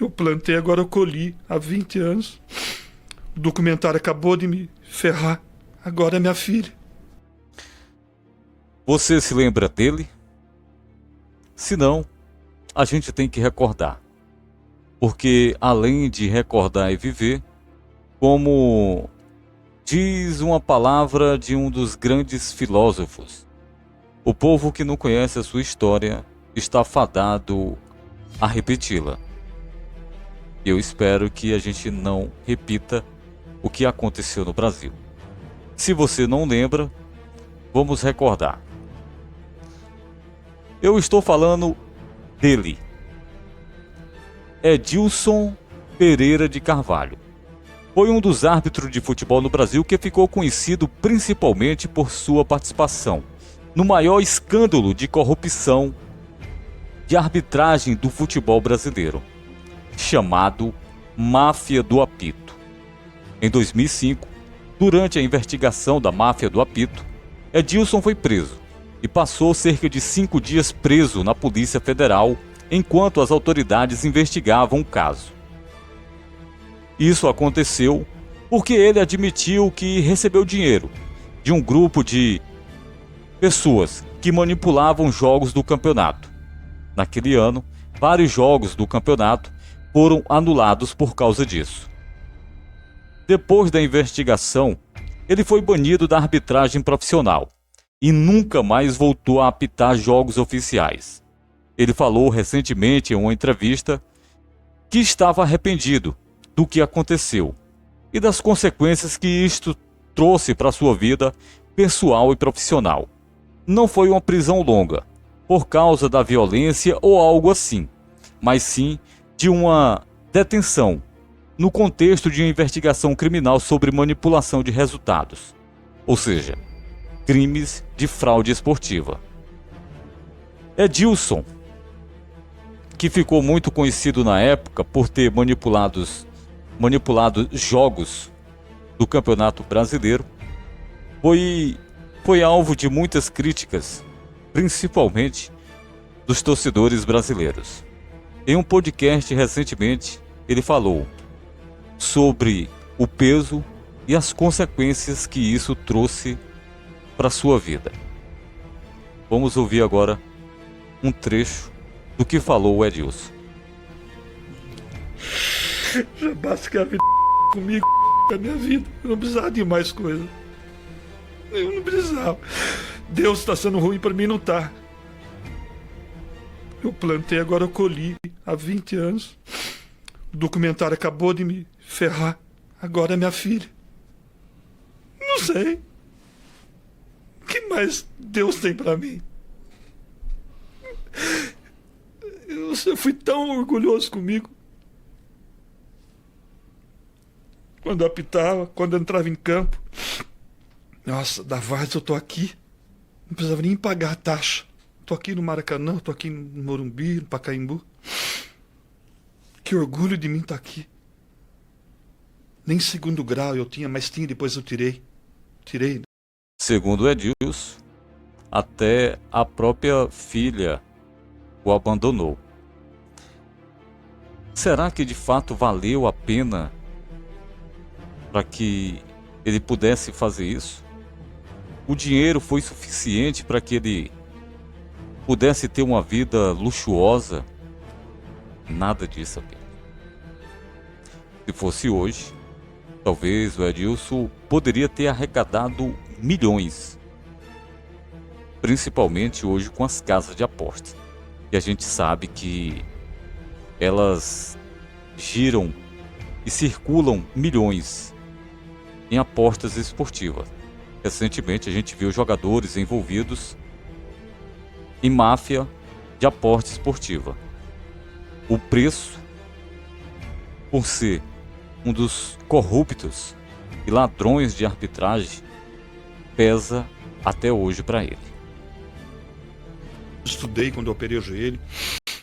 Eu plantei, agora eu colhi há 20 anos. O documentário acabou de me ferrar. Agora é minha filha. Você se lembra dele? Se não, a gente tem que recordar. Porque além de recordar e viver, como diz uma palavra de um dos grandes filósofos, o povo que não conhece a sua história está fadado a repeti-la. Eu espero que a gente não repita o que aconteceu no Brasil. Se você não lembra, vamos recordar. Eu estou falando dele, Edilson Pereira de Carvalho. Foi um dos árbitros de futebol no Brasil que ficou conhecido principalmente por sua participação no maior escândalo de corrupção de arbitragem do futebol brasileiro, chamado Máfia do Apito. Em 2005, durante a investigação da Máfia do Apito, Edilson foi preso e passou cerca de 5 dias preso na Polícia Federal enquanto as autoridades investigavam o caso. Isso aconteceu porque ele admitiu que recebeu dinheiro de um grupo de pessoas que manipulavam jogos do campeonato. Naquele ano, vários jogos do campeonato foram anulados por causa disso. Depois da investigação, ele foi banido da arbitragem profissional e nunca mais voltou a apitar jogos oficiais. Ele falou recentemente em uma entrevista que estava arrependido do que aconteceu e das consequências que isto trouxe para sua vida pessoal e profissional. Não foi uma prisão longa, por causa da violência ou algo assim, mas sim de uma detenção no contexto de uma investigação criminal sobre manipulação de resultados, ou seja, crimes de fraude esportiva. Edilson, que ficou muito conhecido na época por ter manipulado jogos do Campeonato Brasileiro, foi alvo de muitas críticas, principalmente dos torcedores brasileiros. Em um podcast recentemente, ele falou sobre o peso e as consequências que isso trouxe para sua vida. Vamos ouvir agora um trecho do que falou o Edilson. Já basta que a vida comigo, a minha vida. Eu não precisava de mais coisa. Eu não precisava. Deus está sendo ruim para mim, não tá. Eu plantei, agora eu colhi há 20 anos. O documentário acabou de me ferrar. Agora é minha filha. Não sei. O que mais Deus tem para mim? Eu fui tão orgulhoso comigo. Quando eu apitava, quando eu entrava em campo. Nossa, da Várzea eu tô aqui. Não precisava nem pagar a taxa. Tô aqui no Maracanã, tô aqui no Morumbi, no Pacaembu. Que orgulho de mim estar aqui. Nem segundo grau eu tinha, mas tinha, depois eu tirei. Tirei. Segundo Edilson, até a própria filha o abandonou. Será que de fato valeu a pena para que ele pudesse fazer isso? O dinheiro foi suficiente para que ele pudesse ter uma vida luxuosa? Nada disso, apenas. Se fosse hoje, talvez o Edilson poderia ter arrecadado milhões. Principalmente hoje com as casas de apostas. E a gente sabe que elas giram e circulam milhões em apostas esportivas. Recentemente a gente viu jogadores envolvidos em máfia de aposta esportiva. O preço, por ser um dos corruptos e ladrões de arbitragem, pesa até hoje para ele. Estudei quando eu operei o joelho.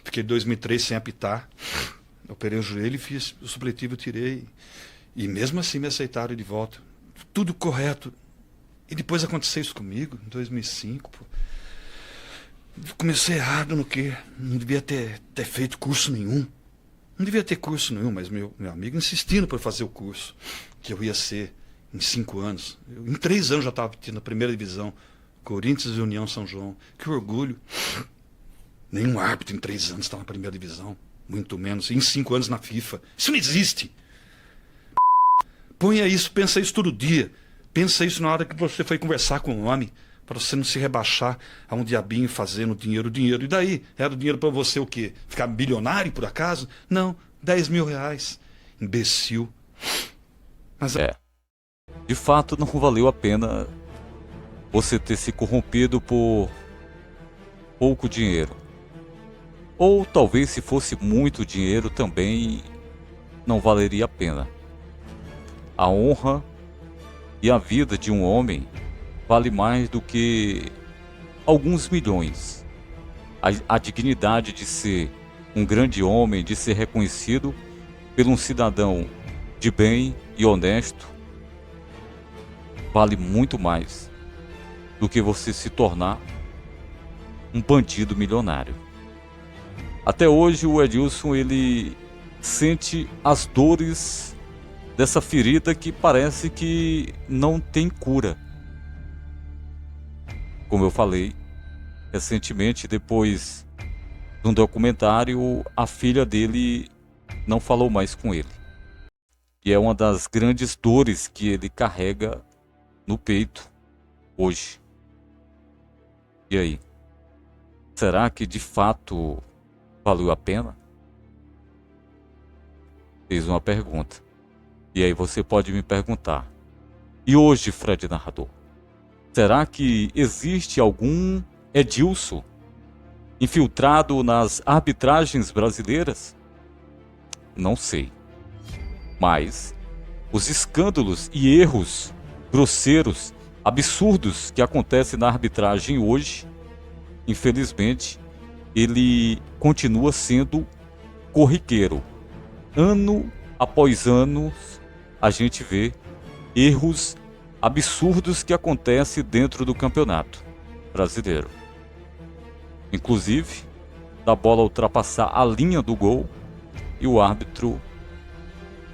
Fiquei 2003 sem apitar. Eu operei o joelho e fiz o supletivo, eu tirei. E mesmo assim me aceitaram de volta. Tudo correto. E depois aconteceu isso comigo, em 2005. Pô. Comecei errado no quê? Não devia ter feito curso nenhum. Não devia ter curso nenhum, mas meu amigo insistindo para fazer o curso, que eu ia ser em 5 anos. Em 3 anos já estava na primeira divisão. Corinthians e União São João. Que orgulho. Nenhum árbitro em 3 anos está na primeira divisão. Muito menos. Em 5 anos na FIFA. Isso não existe. Ponha isso, pensa isso todo dia. Pensa isso na hora que você foi conversar com um homem, para você não se rebaixar a um diabinho fazendo dinheiro. E daí? Era o dinheiro para você o quê? Ficar bilionário por acaso? Não, 10 mil reais. Imbecil. Mas de fato não valeu a pena você ter se corrompido por pouco dinheiro. Ou talvez se fosse muito dinheiro também não valeria a pena. A honra e a vida de um homem vale mais do que alguns milhões. A dignidade de ser um grande homem, de ser reconhecido por um cidadão de bem e honesto, vale muito mais do que você se tornar um bandido milionário. Até hoje o Edilson ele sente as dores dessa ferida que parece que não tem cura. Como eu falei, recentemente, depois de um documentário, a filha dele não falou mais com ele. E é uma das grandes dores que ele carrega no peito hoje. E aí? Será que de fato valeu a pena? Fiz uma pergunta. E aí você pode me perguntar. E hoje, Fred Narrador? Será que existe algum Edilson infiltrado nas arbitragens brasileiras? Não sei. Mas os escândalos e erros grosseiros, absurdos que acontecem na arbitragem hoje, infelizmente, ele continua sendo corriqueiro. Ano após ano, a gente vê erros absurdos que acontecem dentro do campeonato brasileiro. Inclusive, da bola ultrapassar a linha do gol e o árbitro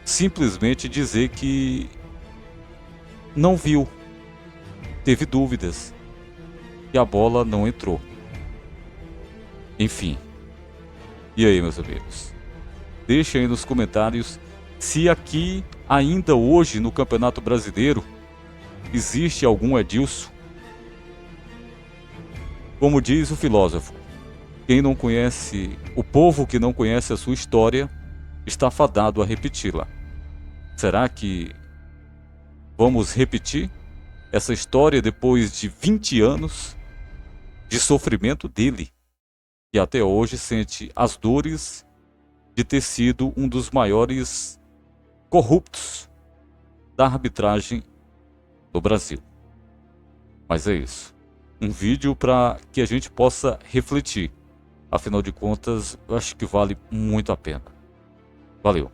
simplesmente dizer que não viu, teve dúvidas, e a bola não entrou. Enfim. E aí, meus amigos? Deixa aí nos comentários se aqui, ainda hoje no Campeonato Brasileiro, existe algum Edilson. Como diz o filósofo, quem não conhece, o povo que não conhece a sua história, está fadado a repeti-la. Será que vamos repetir essa história depois de 20 anos de sofrimento dele, que até hoje sente as dores de ter sido um dos maiores corruptos da arbitragem do Brasil? Mas é isso. Um vídeo para que a gente possa refletir. Afinal de contas, eu acho que vale muito a pena. Valeu!